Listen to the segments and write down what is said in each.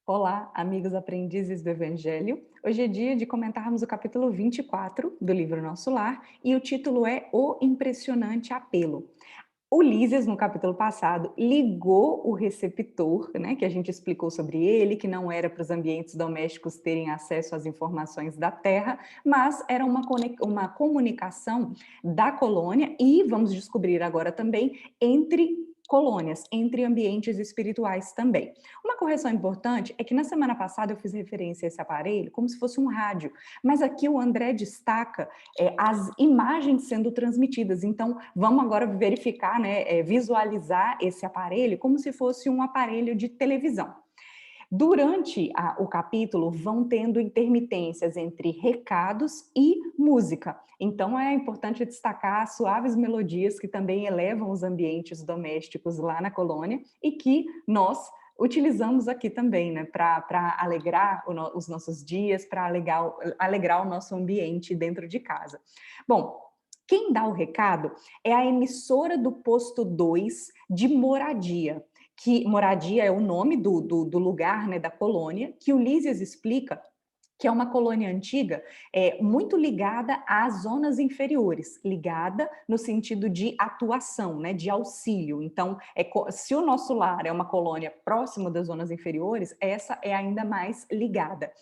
Olá, amigos aprendizes do Evangelho. Hoje é dia de comentarmos o capítulo 24 do livro Nosso Lar e o título é O Impressionante Apelo. Lísias, no capítulo passado, ligou o receptor, né, que a gente explicou sobre ele, que não era para os ambientes domésticos terem acesso às informações da Terra, mas era uma comunicação da colônia e, vamos descobrir agora também, entre colônias, entre ambientes espirituais também. Uma correção importante é que na semana passada eu fiz referência a esse aparelho como se fosse um rádio, mas aqui o André destaca as imagens sendo transmitidas. Então, vamos agora verificar, né, visualizar esse aparelho como se fosse um aparelho de televisão. Durante o capítulo, vão tendo intermitências entre recados e música. Então, é importante destacar as suaves melodias que também elevam os ambientes domésticos lá na colônia e que nós utilizamos aqui também, né, para alegrar os nossos dias, para alegrar o nosso ambiente dentro de casa. Bom, quem dá o recado é a emissora do posto 2 de Moradia, que Moradia é o nome do lugar, né, da colônia, que o Lísias explica que é uma colônia antiga, muito ligada às zonas inferiores, ligada no sentido de atuação, né, de auxílio. Então, se o nosso lar é uma colônia próxima das zonas inferiores, essa é ainda mais ligada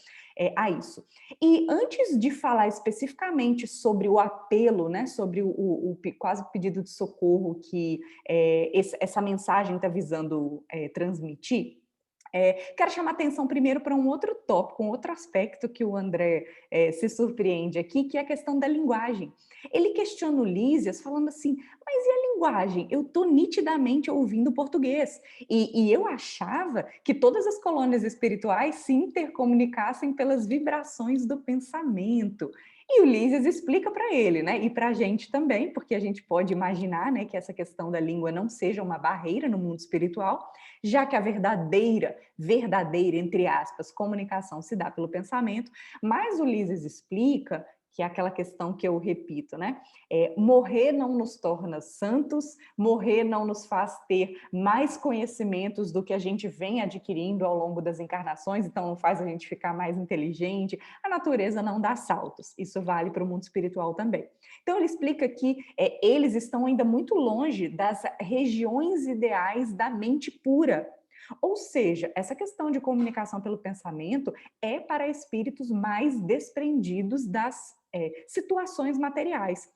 a isso. E antes de falar especificamente sobre o apelo, né, sobre o quase pedido de socorro que essa mensagem está visando transmitir, quero chamar atenção primeiro para um outro tópico, um outro aspecto que o André se surpreende aqui, que é a questão da linguagem. Ele questiona o Lísias falando assim, mas e a linguagem? Eu estou nitidamente ouvindo português. E eu achava que todas as colônias espirituais se intercomunicassem pelas vibrações do pensamento. E o Lísias explica para ele, né? E para a gente também, porque a gente pode imaginar, né, que essa questão da língua não seja uma barreira no mundo espiritual, já que a verdadeira, entre aspas, comunicação se dá pelo pensamento, mas o Lísias explica que é aquela questão que eu repito, né? Morrer não nos torna santos, morrer não nos faz ter mais conhecimentos do que a gente vem adquirindo ao longo das encarnações, então não faz a gente ficar mais inteligente, a natureza não dá saltos, isso vale para o mundo espiritual também. Então ele explica que eles estão ainda muito longe das regiões ideais da mente pura, ou seja, essa questão de comunicação pelo pensamento é para espíritos mais desprendidos das situações materiais.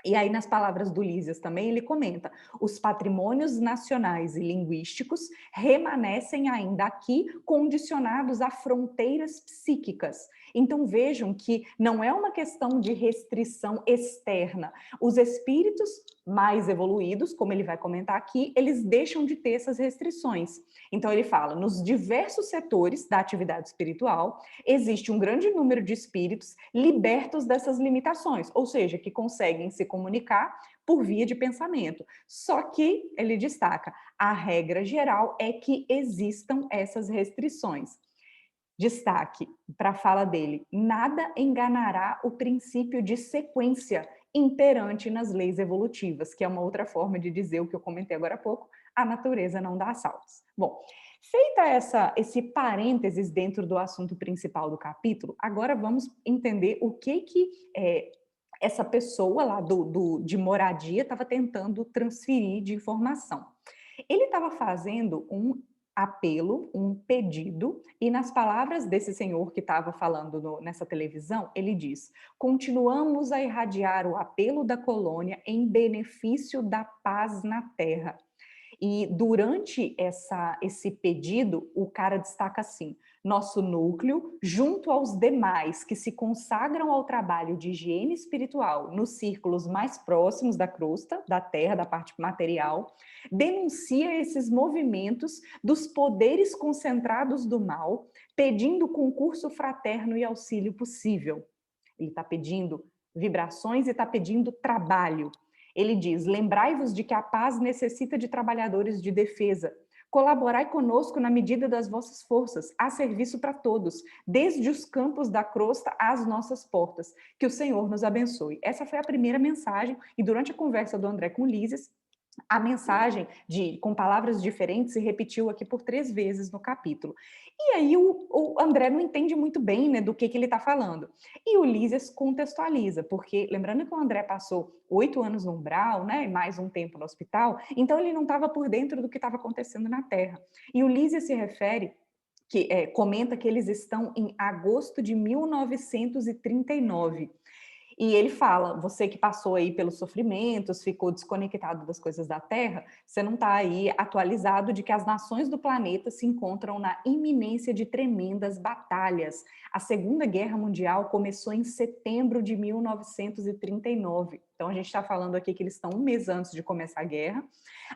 E aí, nas palavras do Lísias também, ele comenta: os patrimônios nacionais e linguísticos remanescem ainda aqui condicionados a fronteiras psíquicas. Então, vejam que não é uma questão de restrição externa. Os espíritos mais evoluídos, como ele vai comentar aqui, eles deixam de ter essas restrições. Então, ele fala: nos diversos setores da atividade espiritual, existe um grande número de espíritos libertos dessas limitações, ou seja, que conseguem se comunicar por via de pensamento. Só que, ele destaca, a regra geral é que existam essas restrições. Destaque para a fala dele: nada enganará o princípio de sequência imperante nas leis evolutivas, que é uma outra forma de dizer o que eu comentei agora há pouco: a natureza não dá saltos. Bom, feita esse parênteses dentro do assunto principal do capítulo, agora vamos entender o que essa pessoa lá de Moradia estava tentando transferir de informação. Ele estava fazendo um apelo, um pedido, e nas palavras desse senhor que estava falando nessa televisão, ele diz: continuamos a irradiar o apelo da colônia em benefício da paz na Terra. E durante esse pedido, o cara destaca assim: nosso núcleo, junto aos demais que se consagram ao trabalho de higiene espiritual nos círculos mais próximos da crosta, da terra, da parte material, denuncia esses movimentos dos poderes concentrados do mal, pedindo concurso fraterno e auxílio possível. Ele está pedindo vibrações e está pedindo trabalho. Ele diz: lembrai-vos de que a paz necessita de trabalhadores de defesa. Colaborai conosco na medida das vossas forças, a serviço para todos, desde os campos da crosta às nossas portas. Que o Senhor nos abençoe. Essa foi a primeira mensagem, e durante a conversa do André com Lísias, A mensagem, com palavras diferentes, se repetiu aqui por 3 vezes no capítulo. E aí o André não entende muito bem, né, do que ele está falando. E o Lísias contextualiza, porque lembrando que o André passou 8 anos no umbral, né, e mais um tempo no hospital, então ele não estava por dentro do que estava acontecendo na Terra. E o Lísias se refere comenta que eles estão em agosto de 1939. E ele fala, você que passou aí pelos sofrimentos, ficou desconectado das coisas da Terra, você não está aí atualizado de que as nações do planeta se encontram na iminência de tremendas batalhas. A Segunda Guerra Mundial começou em setembro de 1939. Então a gente está falando aqui que eles estão um mês antes de começar a guerra.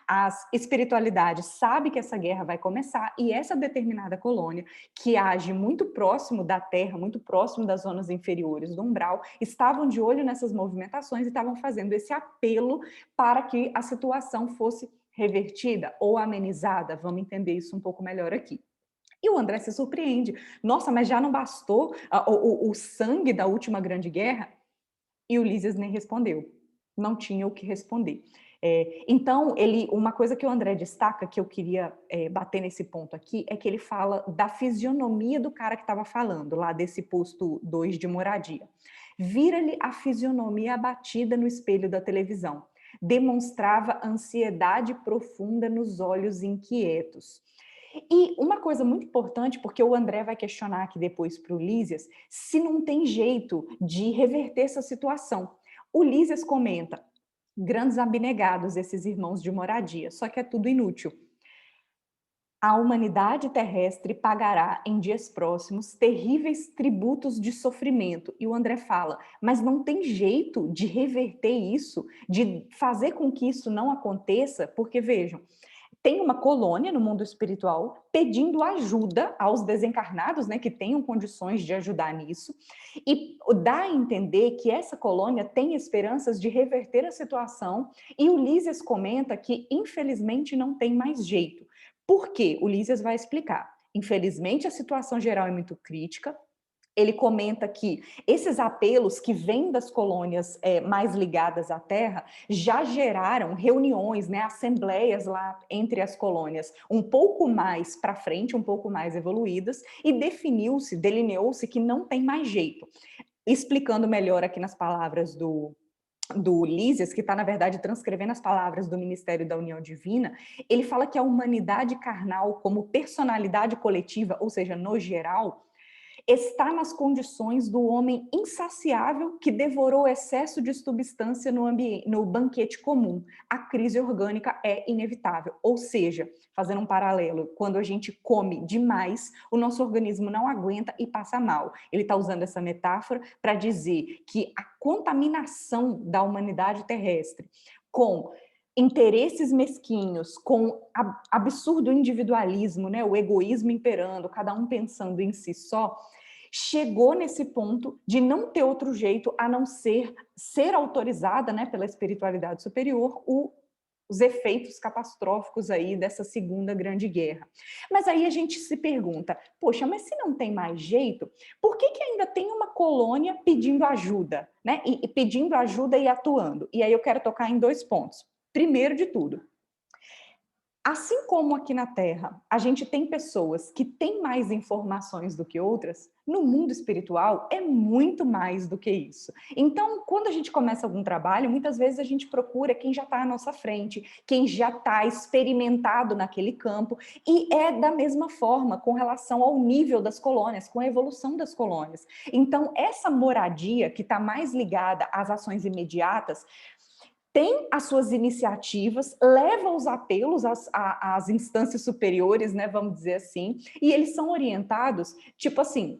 A espiritualidade sabe que essa guerra vai começar e essa determinada colônia, que age muito próximo da Terra, muito próximo das zonas inferiores do umbral, estavam de olho nessas movimentações e estavam fazendo esse apelo para que a situação fosse revertida ou amenizada. Vamos entender isso um pouco melhor aqui. E o André se surpreende. Nossa, mas já não bastou o sangue da última grande guerra? E o Lísias nem respondeu. Não tinha o que responder. Então, uma coisa que o André destaca, que eu queria bater nesse ponto aqui, é que ele fala da fisionomia do cara que estava falando, lá desse posto 2 de moradia. Vira-lhe a fisionomia abatida no espelho da televisão. Demonstrava ansiedade profunda nos olhos inquietos. E uma coisa muito importante, porque o André vai questionar aqui depois para o Lísias, se não tem jeito de reverter essa situação. O Lísias comenta, grandes abnegados esses irmãos de moradia, só que é tudo inútil. A humanidade terrestre pagará em dias próximos terríveis tributos de sofrimento. E o André fala, mas não tem jeito de reverter isso, de fazer com que isso não aconteça, porque vejam, tem uma colônia no mundo espiritual pedindo ajuda aos desencarnados, né, que tenham condições de ajudar nisso, e dá a entender que essa colônia tem esperanças de reverter a situação, e o Lísias comenta que, infelizmente, não tem mais jeito. Por quê? O Lísias vai explicar. Infelizmente, a situação geral é muito crítica. Ele comenta que esses apelos que vêm das colônias mais ligadas à terra já geraram reuniões, né, assembleias lá entre as colônias um pouco mais para frente, um pouco mais evoluídas, e delineou-se que não tem mais jeito. Explicando melhor aqui nas palavras do Lísias, que está, na verdade, transcrevendo as palavras do Ministério da União Divina, ele fala que a humanidade carnal, como personalidade coletiva, ou seja, no geral, está nas condições do homem insaciável que devorou excesso de substância no banquete comum. A crise orgânica é inevitável. Ou seja, fazendo um paralelo, quando a gente come demais, o nosso organismo não aguenta e passa mal. Ele está usando essa metáfora para dizer que a contaminação da humanidade terrestre com interesses mesquinhos, com absurdo individualismo, né, o egoísmo imperando, cada um pensando em si só, chegou nesse ponto de não ter outro jeito a não ser autorizada, né, pela espiritualidade superior os efeitos catastróficos aí dessa Segunda Grande Guerra. Mas aí a gente se pergunta, poxa, mas se não tem mais jeito, por que ainda tem uma colônia pedindo ajuda, né? E pedindo ajuda e atuando? E aí eu quero tocar em 2 pontos. Primeiro de tudo, assim como aqui na Terra a gente tem pessoas que têm mais informações do que outras, no mundo espiritual é muito mais do que isso. Então, quando a gente começa algum trabalho, muitas vezes a gente procura quem já está à nossa frente, quem já está experimentado naquele campo, e é da mesma forma com relação ao nível das colônias, com a evolução das colônias. Então, essa moradia que está mais ligada às ações imediatas, tem as suas iniciativas, leva os apelos às instâncias superiores, né, vamos dizer assim, e eles são orientados, tipo assim,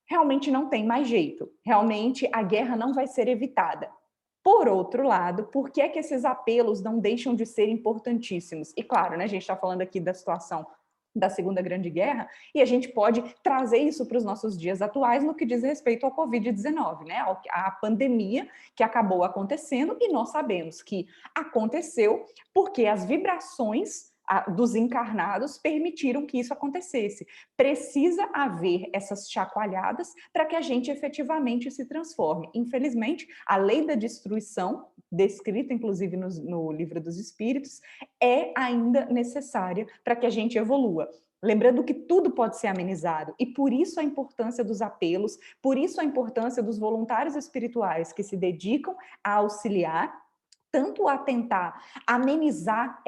realmente não tem mais jeito, realmente a guerra não vai ser evitada. Por outro lado, por que é que esses apelos não deixam de ser importantíssimos? E claro, né, a gente está falando aqui da situação da Segunda Grande Guerra, e a gente pode trazer isso para os nossos dias atuais no que diz respeito ao Covid-19, né? A pandemia que acabou acontecendo, e nós sabemos que aconteceu porque as vibrações dos encarnados permitiram que isso acontecesse. Precisa haver essas chacoalhadas para que a gente efetivamente se transforme. Infelizmente, a lei da destruição, descrita inclusive no Livro dos Espíritos, é ainda necessária para que a gente evolua. Lembrando que tudo pode ser amenizado, e por isso a importância dos apelos, por isso a importância dos voluntários espirituais que se dedicam a auxiliar, tanto a tentar amenizar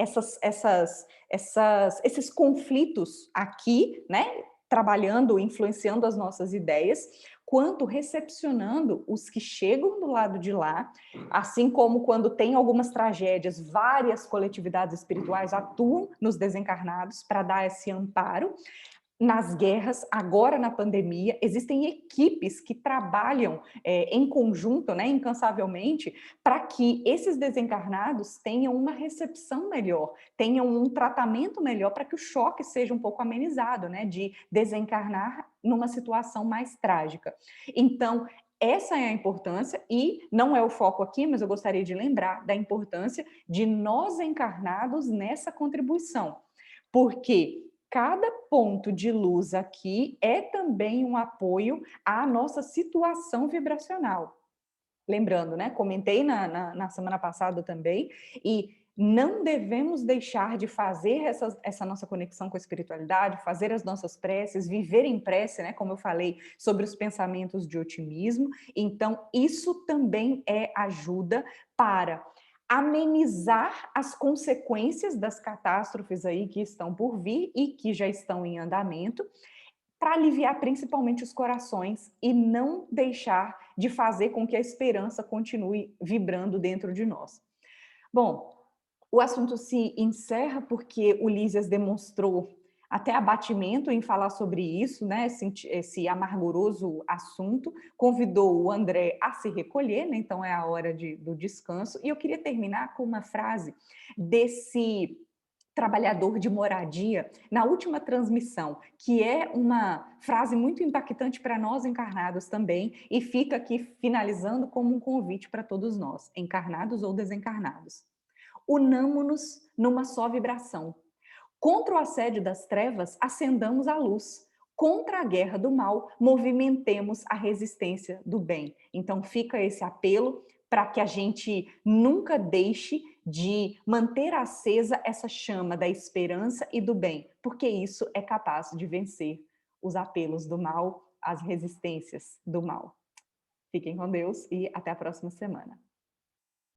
esses conflitos aqui, né, trabalhando, influenciando as nossas ideias, quanto recepcionando os que chegam do lado de lá, assim como quando tem algumas tragédias, várias coletividades espirituais atuam nos desencarnados para dar esse amparo. Nas guerras, agora na pandemia, existem equipes que trabalham em conjunto, né, incansavelmente, para que esses desencarnados tenham uma recepção melhor, tenham um tratamento melhor, para que o choque seja um pouco amenizado, né, de desencarnar numa situação mais trágica. Então, essa é a importância, e não é o foco aqui, mas eu gostaria de lembrar da importância de nós encarnados nessa contribuição, porque cada ponto de luz aqui é também um apoio à nossa situação vibracional. Lembrando, né? Comentei na semana passada também, e não devemos deixar de fazer essa nossa conexão com a espiritualidade, fazer as nossas preces, viver em prece, né? Como eu falei, sobre os pensamentos de otimismo. Então, isso também é ajuda para amenizar as consequências das catástrofes aí que estão por vir e que já estão em andamento, para aliviar principalmente os corações e não deixar de fazer com que a esperança continue vibrando dentro de nós. Bom, o assunto se encerra porque o Lísias demonstrou até abatimento em falar sobre isso, né? Esse amarguroso assunto, convidou o André a se recolher, né? Então é a hora do descanso. E eu queria terminar com uma frase desse trabalhador de moradia na última transmissão, que é uma frase muito impactante para nós encarnados também, e fica aqui finalizando como um convite para todos nós, encarnados ou desencarnados. Unamo-nos numa só vibração. Contra o assédio das trevas, acendamos a luz. Contra a guerra do mal, movimentemos a resistência do bem. Então fica esse apelo para que a gente nunca deixe de manter acesa essa chama da esperança e do bem, porque isso é capaz de vencer os apelos do mal, as resistências do mal. Fiquem com Deus e até a próxima semana.